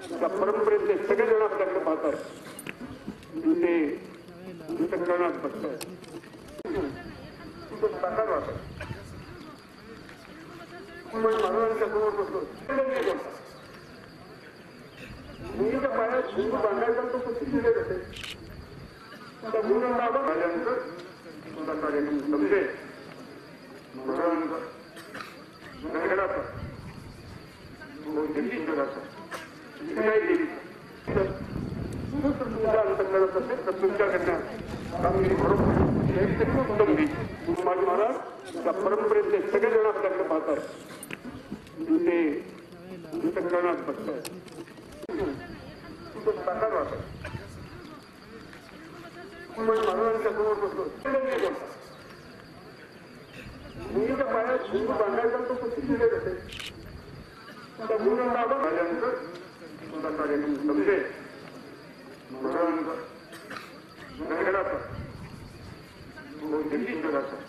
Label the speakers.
Speaker 1: त्या परंपरेतले सगळेजण आपल्याकडे पाहतात ते अंतःकरणात बसतात साकार वाटत महाराजांच्या समोर बसतो मुलीच्या पायात गुरु बांधायचा तो किती वेळ असेल त्या गुरुंना माझ्यानंतर कार्यक्रम समजेल महाराजांचा नगराचा दिल्ली जगाचा नाही दिली तुमच्या अंतर्गत असेल तर तुमच्याकडनं कामगिरी बरोबर उत्तम होईल माझे महाराज त्या परंपरेतले सगळेजण आपल्याकडे पाहतात ते अंतःकरणात बसतात साकार वाटत महाराजांच्या समोर बसतो मुलीच्या पायात गुरु बांधायचा तो किती वेळ असेल त्या गुरुंना माझ्यानंतर कार्यक्रम समजेल महाराजांचा नगराचा दिल्ली जगाचा